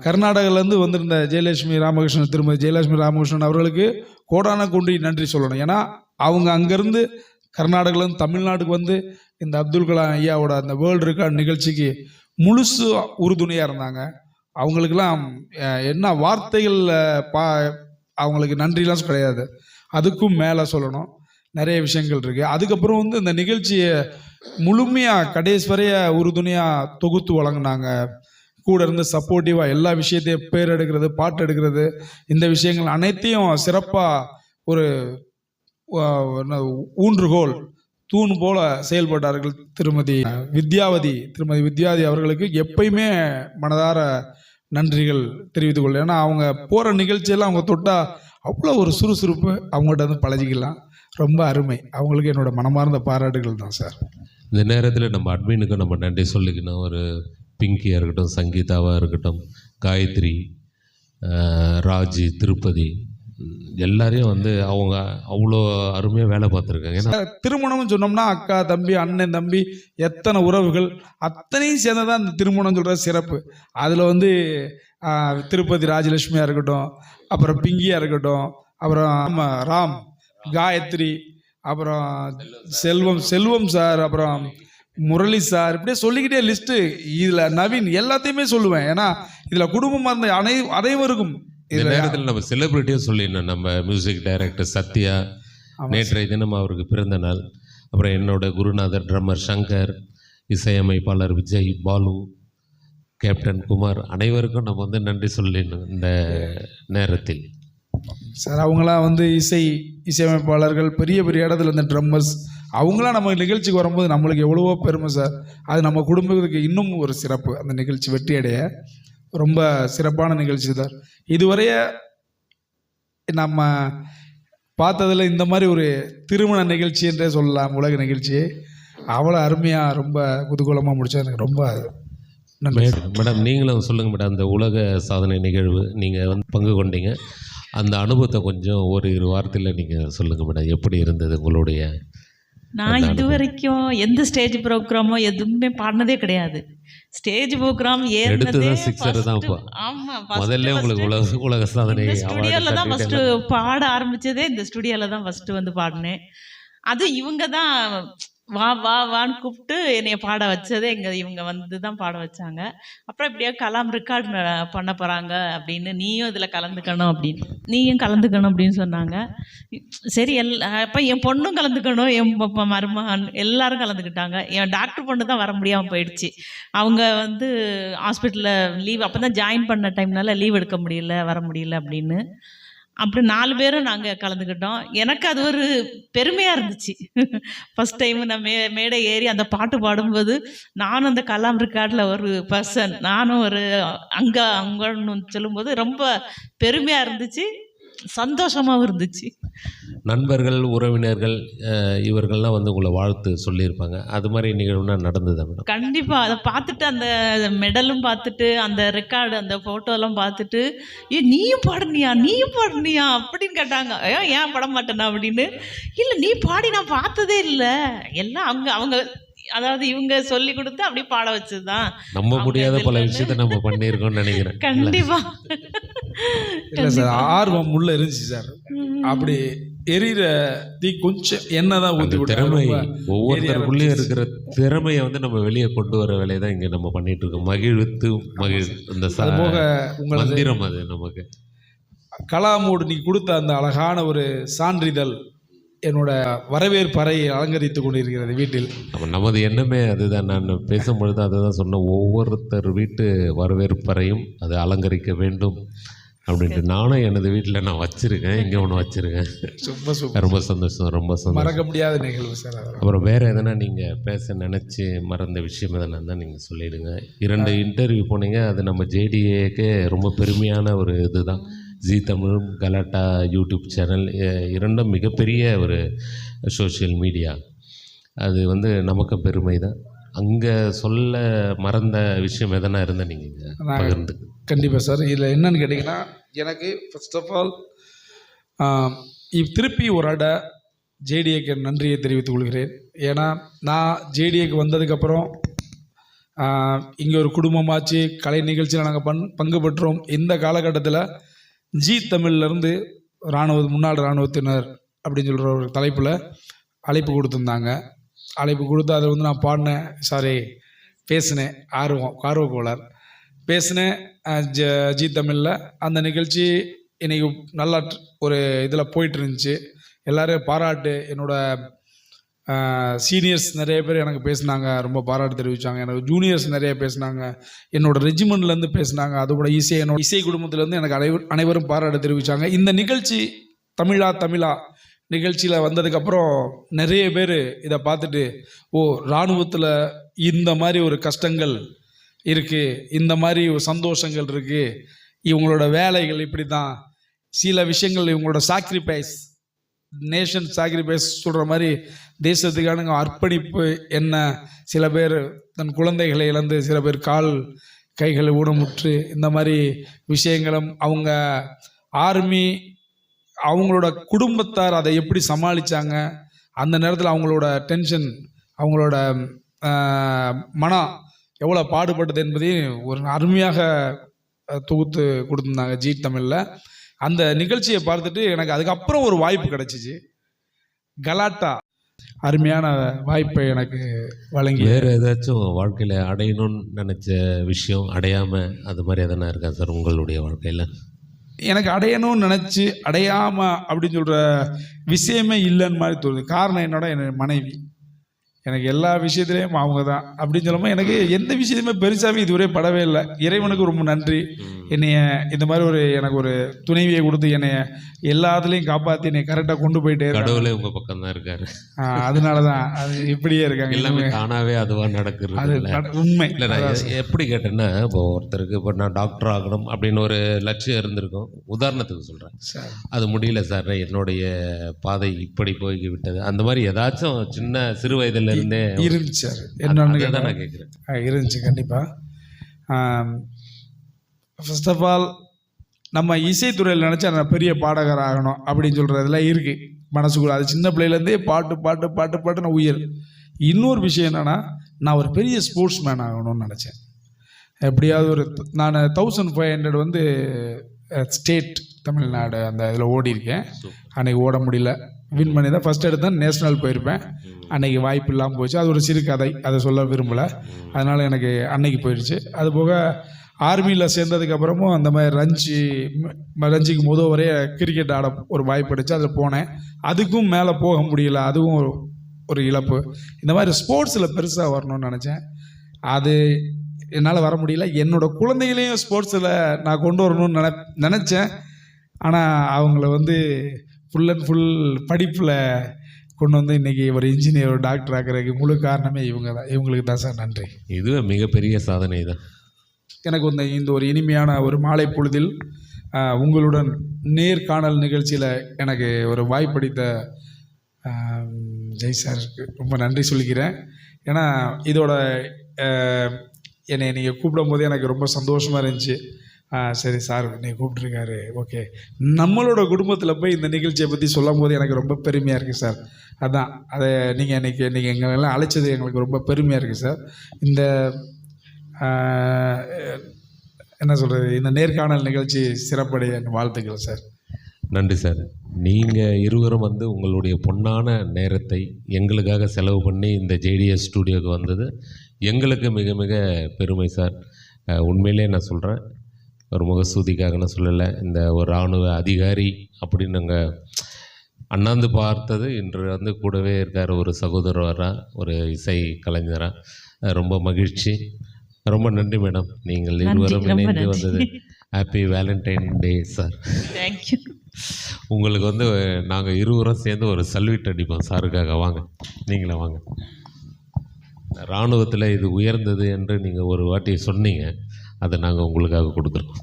கர்நாடகாவிலேருந்து வந்திருந்த திருமதி ஜெயலட்சுமி ராமகிருஷ்ணன் அவர்களுக்கு கோடான கொண்டு நன்றி சொல்லணும். ஏன்னா அவங்க அங்கேருந்து கர்நாடகாவிலேருந்து தமிழ்நாட்டுக்கு வந்து இந்த அப்துல் கலாம் ஐயாவோட அந்த வேர்ல்டு ரெக்கார்ட் நிகழ்ச்சிக்கு முழுசு உறுதுணையாக இருந்தாங்க. அவங்களுக்கெல்லாம் என்ன வார்த்தைகள் அவங்களுக்கு நன்றிலாம் கிடையாது, அதுக்கும் மேலே சொல்லணும். நிறைய விஷயங்கள் இருக்குது. அதுக்கப்புறம் வந்து இந்த நிகழ்ச்சியை முழுமையாக கடைசி வரைய உறுதுணையாக தொகுத்து வழங்கினாங்க. கூட இருந்து சப்போர்ட்டிவாக எல்லா விஷயத்தையும் பேர் எடுக்கிறது, பாட்டு எடுக்கிறது, இந்த விஷயங்கள் அனைத்தையும் சிறப்பாக ஒரு ஊன்றுகோல் தூண் போல செயல்பட்டார்கள். திருமதி வித்யாவதி அவர்களுக்கு எப்பயுமே மனதார நன்றிகள் தெரிவித்துக் கொள்ள. ஏன்னா அவங்க போகிற நிகழ்ச்சியெல்லாம் அவங்க தொட்டால் அவ்வளோ ஒரு சுறுசுறுப்பு, அவங்கள்ட்ட வந்து பழகிக்கலாம். ரொம்ப அருமை. அவங்களுக்கு என்னோட மனமார்ந்த பாராட்டுகள் தான் சார். இந்த நேரத்தில் நம்ம அட்மினுக்கு நம்ம நன்றி சொல்லிக்கணும். ஒரு பிங்கியாக இருக்கட்டும், சங்கீதாவாக இருக்கட்டும், காயத்ரி, ராஜி, திருப்பதி, எல்லாரையும் வந்து அவங்க அவ்வளோ அருமையாக வேலை பார்த்துருக்காங்க. ஏன்னா திருமணம்னு சொன்னோம்னா அக்கா, தம்பி, அண்ணன், தம்பி, எத்தனை உறவுகள் அத்தனையும் சேர்ந்ததான் இந்த திருமணம் சொல்கிற சிறப்பு. அதில் வந்து திருப்பதி ராஜலட்சுமியாக இருக்கட்டும், அப்புறம் பிங்கியாக இருக்கட்டும், அப்புறம் ராம், காயத்ரி, அப்புறம் செல்வம் சார், அப்புறம் முரளி சார், இப்படியே சொல்லிக்கிட்டே லிஸ்ட்டு. இதில் நவீன் எல்லாத்தையுமே சொல்லுவேன். ஏன்னா இதில் குடும்பமாக இருந்த அனைவருக்கும் இந்த நேரத்தில் நம்ம செலிபிரிட்டியும் சொல்லிடணும். நம்ம மியூசிக் டைரக்டர் சத்யா, நேற்றைய தினம் அவருக்கு பிறந்த நாள். அப்புறம் என்னோட குருநாதர் ட்ரம்மர் சங்கர், இசையமைப்பாளர் விஜய், பாலு, கேப்டன் குமார், அனைவருக்கும் நம்ம வந்து நன்றி சொல்லிடணும் இந்த நேரத்தில் சார். அவங்களாம் வந்து இசையமைப்பாளர்கள், பெரிய பெரிய இடத்துல இருந்த ட்ரம்மர்ஸ், அவங்களாம் நம்ம நிகழ்ச்சிக்கு வரும்போது நம்மளுக்கு எவ்வளவோ பெருமை சார். அது நம்ம குடும்பத்துக்கு இன்னும் ஒரு சிறப்பு. அந்த நிகழ்ச்சி வெற்றி அடைய ரொம்ப சிறப்பான நிகழ்ச்சி சார். இதுவரைய நம்ம பார்த்ததில் இந்த மாதிரி ஒரு திருமண நிகழ்ச்சி என்றே சொல்லலாம், உலக நிகழ்ச்சி. அவ்வளோ அருமையாக ரொம்ப குதூகலமாக முடிச்சா எனக்கு ரொம்ப நன்றி. மேடம் நீங்களும் சொல்லுங்கள் மேடம், அந்த உலக சாதனை நிகழ்வு நீங்கள் வந்து பங்கு கொண்டீங்க, அந்த அனுபவத்தை கொஞ்சம் ஒரு வாரத்தில் நீங்கள் சொல்லுங்கள் மேடம். எப்படி இருந்தது உங்களுடைய? நான் இது வரைக்கும் எந்த ஸ்டேஜ் ப்ரோக்ராமோ எதுவுமே பாடினதே கிடையாது. ஸ்டேஜ் ப்ரோக்ராம் முதல்ல உங்களுக்கு உலக சாதனை ஸ்டுடியோல தான் ஃபர்ஸ்ட் பாட ஆரம்பிச்சதே. இந்த ஸ்டுடியோல தான் ஃபர்ஸ்ட் வந்து பாடினேன். அது இவங்க தான் வான்னு கூப்பிட்டு என்னைய பாட வச்சதே. இவங்க வந்து தான் பாட வச்சாங்க. அப்புறம் இப்படியே கலாம் ரெக்கார்டு பண்ண போகிறாங்க அப்படின்னு, நீயும் இதில் கலந்துக்கணும் அப்படின்னு, நீயும் கலந்துக்கணும் அப்படின்னு சொன்னாங்க. சரி, அப்போ என் பொண்ணும் கலந்துக்கணும், என் மருமகன் எல்லாரும் கலந்துக்கிட்டாங்க. என் டாக்டர் பொண்ணு தான் வர முடியாமல் போயிடுச்சு. அவங்க வந்து ஹாஸ்பிட்டலில் லீவ், அப்போ தான் ஜாயின் பண்ண டைம்னால லீவ் எடுக்க முடியல, வர முடியல அப்படின்னு. அப்படி 4 பேரும் நாங்கள் கலந்துக்கிட்டோம். எனக்கு அது ஒரு பெருமையாக இருந்துச்சு. ஃபஸ்ட் டைம் நான் மேடை ஏறி அந்த பாட்டு பாடும்போது நானும் அந்த கலாம் ரெக்கார்டில் ஒரு பர்சன், நானும் ஒரு அங்கன்னு சொல்லும்போது ரொம்ப பெருமையாக இருந்துச்சு, சந்தோஷமாகவும் இருந்துச்சு. நண்பர்கள், உறவினர்கள் இவர்கள்லாம் வந்து உங்களை வாழ்த்து சொல்லியிருப்பாங்க. அது மாதிரி நிகழ்வுனா நடந்தது மேடம்? கண்டிப்பாக. அதை பார்த்துட்டு, அந்த மெடலும் பார்த்துட்டு, அந்த ரெக்கார்டு, அந்த ஃபோட்டோலாம் பார்த்துட்டு, நீயும் பாடுனியா அப்படின்னு கேட்டாங்க. ஏன் பாட மாட்டேனா அப்படின்னு. இல்லை, நீ பாடி நான் பார்த்ததே இல்லை. எல்லாம் அவங்க அதாவது இவங்க சொல்லி கொடுத்து அப்படியே பாட வச்சதுதான். நம்ப முடியாத பல விஷயத்தை நம்ம பண்ணியிருக்கோம்னு நினைக்கிறேன். கண்டிப்பா இல்லை சார், ஆர்வம் உள்ள இருந்துச்சு சார். அப்படி எரியிற தீ கொஞ்சம் என்னதான் ஊற்றி திறமை, ஒவ்வொருத்தருக்குள்ளேயும் இருக்கிற திறமையை வந்து நம்ம வெளியே கொண்டு வர வேலையை தான் இங்கே நம்ம பண்ணிட்டு இருக்கோம். இந்த போக உங்கள் மந்திரம் அது நமக்கு. கலாமோடு நீ கொடுத்த அந்த அழகான ஒரு சான்றிதழ் என்னோட வரவேற்பறை அலங்கரித்து கொண்டிருக்கிறது வீட்டில். நமது எண்ணமே அதுதான். நான் பேசும்பொழுது அதை தான் சொன்னேன். ஒவ்வொருத்தர் வீட்டு வரவேற்பறையும் அது அலங்கரிக்க வேண்டும் அப்படின்ட்டு நானும் எனது வீட்டில் நான் வச்சுருக்கேன். இங்கே ஒன்று வச்சுருக்கேன். ரொம்ப சந்தோஷம், ரொம்ப சந்தோஷம். மறக்க முடியாத நிகழ்வு சார். அப்புறம் வேறு எதனா நீங்கள் பேச நினச்சி மறந்த விஷயம் எதனா இருந்தால் நீங்கள் சொல்லிவிடுங்க. 2 இன்டர்வியூ போனீங்க, அது நம்ம ஜேடிஏக்கே ரொம்ப பெருமையான ஒரு இது தான். ஜி தமிழ், கலாட்டா யூடியூப் சேனல் இரண்டும் மிகப்பெரிய ஒரு சோஷியல் மீடியா. அது வந்து நமக்கு பெருமை தான். அங்கே சொல்ல மறந்த விஷயம் எதனா இருந்தால் நீங்கள் பகிர்ந்து. கண்டிப்பாக சார். இதில் என்னன்னு கேட்டிங்கன்னா, எனக்கு ஃபர்ஸ்ட் ஆஃப் ஆல் திருப்பி ஒரு அடை ஜேடிஏக்கு நன்றியை தெரிவித்துக் கொள்கிறேன். ஏன்னா நான் ஜேடிஏக்கு வந்ததுக்கப்புறம் இங்கே ஒரு குடும்பமாச்சு, கலை நிகழ்ச்சியில் நாங்கள் பங்கு பெற்றோம். இந்த காலகட்டத்தில் ஜி தமிழ்லேருந்து முன்னாள் இராணுவத்தினர் அப்படின்னு சொல்கிற ஒரு தலைப்பில் அழைப்பு கொடுத்துருந்தாங்க. அழைப்பு கொடுத்து அதை வந்து நான் பாடினேன், பேசினேன், ஆர்வக்கோளார் பேசினேன் ஜி தமிழில். அந்த நிகழ்ச்சி இன்றைக்கி நல்லா ஒரு இதில் போயிட்டு இருந்துச்சு. எல்லோரும் பாராட்டு, என்னோடய சீனியர்ஸ் நிறைய பேர் எனக்கு பேசினாங்க, ரொம்ப பாராட்டு தெரிவித்தாங்க. எனக்கு ஜூனியர்ஸ் நிறைய பேசினாங்க, என்னோடய ரெஜிமெண்ட்லேருந்து பேசினாங்க. அதோட என்னோட இசை குடும்பத்துலேருந்து எனக்கு அனைவரும் பாராட்டு தெரிவித்தாங்க. இந்த நிகழ்ச்சி தமிழா நிகழ்ச்சியில் வந்ததுக்கப்புறம் நிறைய பேர் இதை பார்த்துட்டு, இராணுவத்தில் இந்த மாதிரி ஒரு கஷ்டங்கள் இருக்குது, இந்த மாதிரி ஒரு சந்தோஷங்கள் இருக்குது, இவங்களோட வேலைகள் இப்படி தான், சில விஷயங்கள் இவங்களோட சாக்ரிஃபைஸ், நேஷன் சாக்ரிஃபைஸ் சொல்கிற மாதிரி தேசத்துக்கான அர்ப்பணிப்பு என்ன, சில பேர் தன் குழந்தைகளை இழந்து, சில பேர் கைகளை ஊனமுற்று, இந்த மாதிரி விஷயங்களும் அவங்க ஆர்மி அவங்களோட குடும்பத்தார் அதை எப்படி சமாளித்தாங்க, அந்த நேரத்தில் அவங்களோட டென்ஷன், அவங்களோட மனம் எவ்வளோ பாடுபட்டது என்பதையும் ஒரு அருமையாக தொகுத்து கொடுத்துருந்தாங்க ஜி தமிழில். அந்த நிகழ்ச்சியை பார்த்துட்டு எனக்கு அதுக்கப்புறம் ஒரு வாய்ப்பு கிடச்சிச்சு. கலாட்டா அருமையான வாய்ப்பை எனக்கு வழங்கி. வேறு ஏதாச்சும் வாழ்க்கையில் அடையணும்னு நினச்ச விஷயம் அடையாமல் அது மாதிரி எதனா இருக்கா சார் உங்களுடைய வாழ்க்கையில்? எனக்கு அடையணும்னு நினச்சி அடையாமல் அப்படின்னு சொல்கிற விஷயமே இல்லைன்னு மாதிரி தோணுது. காரணம் என்னோட மனைவி. எனக்கு எல்லா விஷயத்துலேயும் அவங்க தான் அப்படின்னு சொல்லும்போது எனக்கு எந்த விஷயத்தையுமே பெருசாகவே இதுவரை படவே இல்லை. இறைவனுக்கு ரொம்ப நன்றி. என்னைய இந்த மாதிரி எனக்கு ஒரு துணைவியை கொடுத்து என்னைய எல்லாத்துலேயும் காப்பாற்றி என்னை கரெக்டாக கொண்டு போயிட்டே கடவுளே உங்கள் பக்கம் தான் இருக்காரு. அதனால தான் அது இப்படியே இருக்காங்க. எல்லாமே தானாகவே அதுவாக நடக்கிறது. அது உண்மை. இல்லை, நான் எப்படி கேட்டேன்னா, இப்போ ஒருத்தருக்கு இப்போ நான் டாக்டர் ஆகணும் அப்படின்னு ஒரு லட்சியம் இருந்திருக்கும். உதாரணத்துக்கு சொல்கிறேன், அது முடியல சார், என்னுடைய பாதை இப்படி போய் விட்டது, அந்த மாதிரி ஏதாச்சும் சின்ன சிறு வயதில் இருந்தே இருந்துச்சு சார். என்னன்னு நான் கேட்குறேன். இருந்துச்சு கண்டிப்பாக. ஃபர்ஸ்ட் ஆஃப் ஆல் நம்ம இசைத்துறையில் நினச்சா நான் பெரிய பாடகர் ஆகணும் அப்படின்னு சொல்கிறதுலாம் இருக்குது மனசுக்குள்ள. அது சின்ன பிள்ளையிலேருந்தே பாட்டு பாட்டு பாட்டு பாட்டு நான் உயிர். இன்னொரு விஷயம் என்னென்னா, நான் ஒரு பெரிய ஸ்போர்ட்ஸ் மேன் ஆகணும்னு நினச்சேன். எப்படியாவது நான் 1500 வந்து ஸ்டேட் தமிழ்நாடு அந்த இதில் ஓடி இருக்கேன். அன்றைக்கி ஓட முடியல, வின் பண்ணி தான் ஃபஸ்ட் எடுத்தேன். நேஷ்னல் போயிருப்பேன். அன்றைக்கி வாய்ப்பு இல்லாமல் போச்சு. அது ஒரு சிறு கதை, அதை சொல்ல விரும்பலை. அதனால் எனக்கு அன்னைக்கு போயிடுச்சு. அது போக ஆர்மியில் சேர்ந்ததுக்கப்புறமும் அந்த மாதிரி ரஞ்சிக்கு வரைய கிரிக்கெட் ஆட ஒரு வாய்ப்பு அடிச்சு அதில் போனேன். அதுக்கும் மேலே போக முடியல, அதுவும் ஒரு இழப்பு. இந்த மாதிரி ஸ்போர்ட்ஸில் பெருசாக வரணும்னு நினச்சேன். அது என்னால் வர முடியல. என்னோடய குழந்தைகளையும் ஸ்போர்ட்ஸில் நான் கொண்டு வரணும்னு நினச்சேன். ஆனால் அவங்கள வந்து ஃபுல் அண்ட் ஃபுல் படிப்பில் கொண்டு வந்து இன்றைக்கி ஒரு இன்ஜினியர், ஒரு டாக்டர் ஆக்கிறதுக்கு முழு காரணமே இவங்களுக்கு தான் சார். நன்றி. இதுவே மிகப்பெரிய சாதனை தான். எனக்கு இந்த ஒரு இனிமையான ஒரு மாலை பொழுதில் உங்களுடன் நேர்காணல் நிகழ்ச்சியில் எனக்கு ஒரு வாய்ப்பளித்த ஜெய் சாருக்கு ரொம்ப நன்றி சொல்லிக்கிறேன். ஏன்னா இதோட என்னை நீங்கள் கூப்பிடும் போது எனக்கு ரொம்ப சந்தோஷமாக இருந்துச்சு. சரி சார் என்னை கூப்பிட்ருக்காரு, ஓகே. நம்மளோட குடும்பத்தில் போய் இந்த நிகழ்ச்சியை பற்றி சொல்லும் போது எனக்கு ரொம்ப பெருமையாக இருக்குது சார். அதான் அதை நீங்கள் எங்களெல்லாம் அழைச்சது எங்களுக்கு ரொம்ப பெருமையாக இருக்குது சார். இந்த என்ன சொல்கிறது, இந்த நேர்காணல் நிகழ்ச்சி சிறப்படைய வாழ்த்துக்கள் சார். நன்றி சார். நீங்கள் இருவரும் வந்து உங்களுடைய பொன்னான நேரத்தை எங்களுக்காக செலவு பண்ணி இந்த ஜேடிஎஸ் ஸ்டூடியோவுக்கு வந்தது எங்களுக்கு மிக மிக பெருமை சார். உண்மையிலே நான் சொல்கிறேன், ஒரு முகஸ்தூதிக்காக நான் சொல்லலை. இந்த ஒரு இராணுவ அதிகாரி அப்படின்னு நாங்கள் அண்ணாந்து பார்த்தது இன்று வந்து கூடவே இருக்கார் ஒரு சகோதரராக, ஒரு இசை கலைஞராக. ரொம்ப மகிழ்ச்சி. ரொம்ப நன்றி மேடம், நீங்கள் இருவரும் இணைந்து வந்தது. Happy Valentine day sir. Thank you. உங்களுக்கு வந்து நாங்கள் இருவரும் சேர்ந்து ஒரு சல்யூட் அடிப்போம் சாருக்காக. வாங்க, நீங்களே வாங்க. இராணுவத்தில் இது உயர்ந்தது என்று நீங்கள் ஒரு வாட்டி சொன்னீங்க, அதை நாங்கள் உங்களுக்காக கொடுக்குறோம்.